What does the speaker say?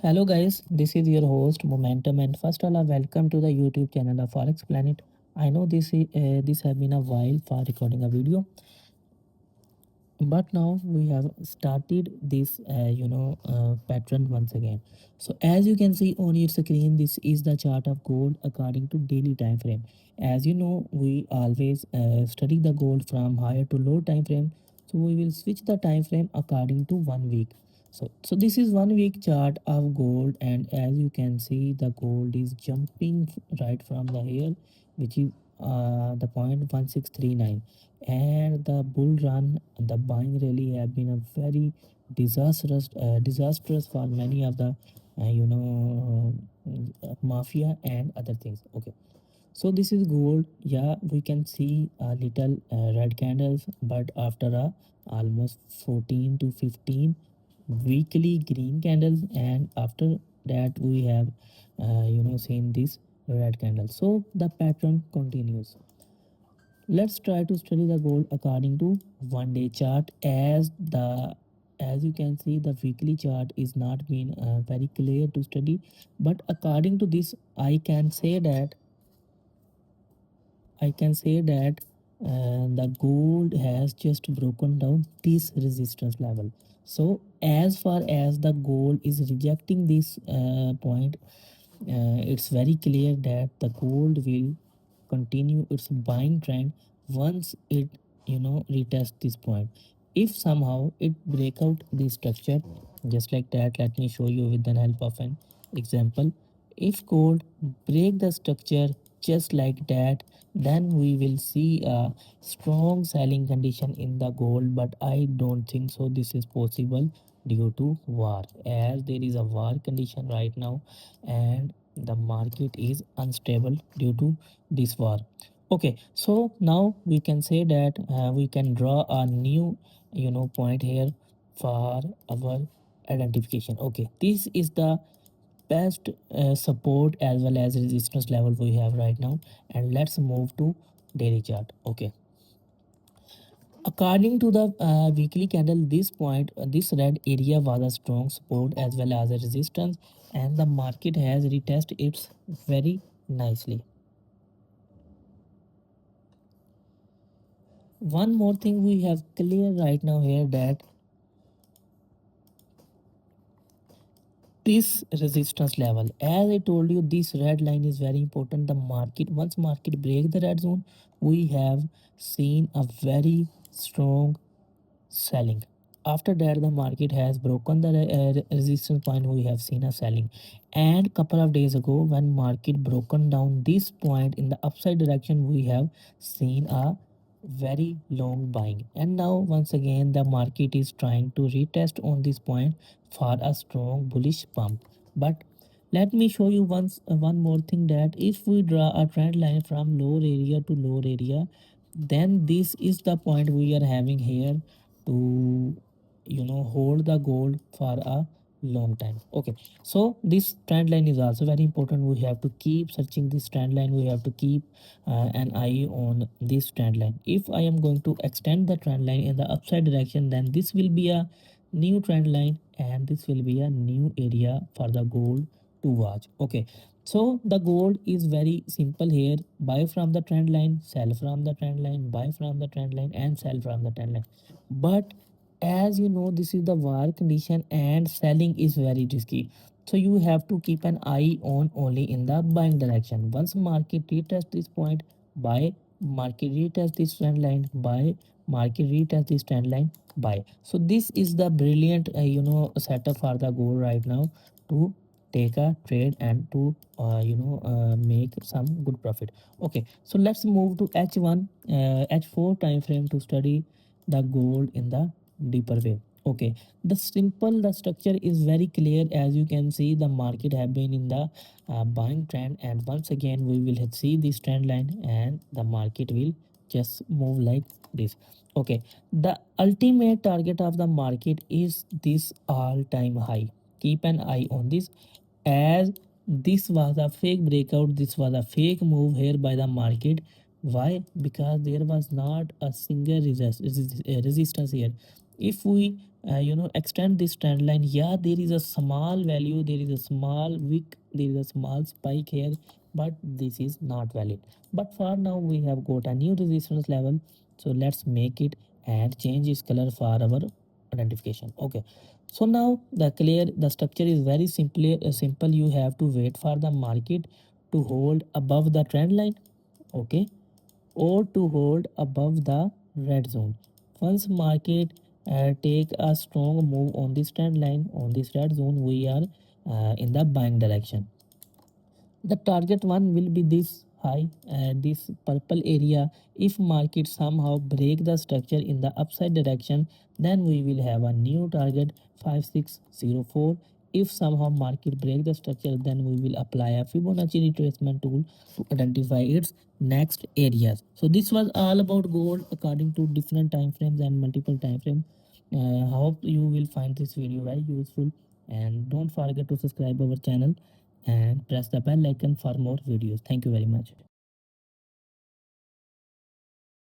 Hello guys, this is your host Momentum, and first of all, welcome to the YouTube channel of Forex Planet. I know this has been a while for recording a video, but now we have started this pattern once again. So as you can see on your screen, this is the chart of gold according to daily time frame. As you know, we always study the gold from higher to low time frame, so we will switch the time frame according to 1 week. So this is 1 week chart of gold, and as you can see, the gold is jumping right from the here, which is the point 1639, and the bull run, the buying rally have been a very disastrous for many of the mafia and other things. Okay, so this is gold. Yeah, we can see a little red candles, but after a almost 14 to 15 weekly green candles, and after that we have seen this red candle. So the pattern continues. Let's try to study the gold according to 1 day chart. As you can see, the weekly chart is not been very clear to study, but according to this I can say that the gold has just broken down this resistance level. So as far as the gold is rejecting this point, it's very clear that the gold will continue its buying trend once it retest this point. If somehow it break out the structure just like that, let me show you with the help of an example. If gold break the structure just like that, then we will see a strong selling condition in the gold, but I don't think so this is possible due to war, as there is a war condition right now and the market is unstable due to this war. Okay, so now we can say that we can draw a new point here for our identification. Okay, this is the best support as well as resistance level we have right now, and let's move to daily chart. Okay, according to the weekly candle, this point, this red area was a strong support as well as a resistance, and the market has retested it very nicely. One more thing we have clear right now here, that this resistance level, as I told you, this red line is very important. The market, once market break the red zone, we have seen a very strong selling. After that, the market has broken the resistance point, we have seen a selling. And couple of days ago, when market broken down this point in the upside direction, we have seen a very long buying, and now once again the market is trying to retest on this point for a strong bullish pump. But let me show you one more thing, that if we draw a trend line from lower area to lower area, then this is the point we are having here to hold the gold for a long time. Okay, so this trend line is also very important. We have to keep searching this trend line, we have to keep an eye on this trend line. If I am going to extend the trend line in the upside direction, then this will be a new trend line and this will be a new area for the gold to watch. Okay, so the gold is very simple here: buy from the trend line, sell from the trend line, buy from the trend line, and sell from the trend line. But as you know, this is the war condition and selling is very risky, so you have to keep an eye on only in the buying direction. Once market retest this point, buy. Market retest this trend line, buy. Market retest this trend line, buy. So this is the brilliant setup for the goal right now to take a trade and to make some good profit. Okay, so let's move to h1 h4 time frame to study the gold in the deeper way. Okay, the structure is very clear. As you can see, the market have been in the buying trend, and once again we will see this trend line and the market will just move like this. Okay, the ultimate target of the market is this all-time high. Keep an eye on this, as this was a fake breakout, this was a fake move here by the market. Why? Because there was not a single resistance here. if we extend this trend line, yeah, there is a small value, there is a small wick, there is a small spike here, but this is not valid. But for now we have got a new resistance level, so let's make it and change its color for our identification. Okay, so now the structure is very simple. You have to wait for the market to hold above the trend line, okay, or to hold above the red zone. Once market take a strong move on this trend line, on this red zone, we are in the buying direction. The target one will be this high, this purple area. If market somehow break the structure in the upside direction, then we will have a new target 5604. If somehow market break the structure, then we will apply a Fibonacci retracement tool to identify its next areas. So this was all about gold according to different time frames and multiple time frames. Hope you will find this video very useful, and don't forget to subscribe our channel and press the bell icon for more videos. Thank you very much.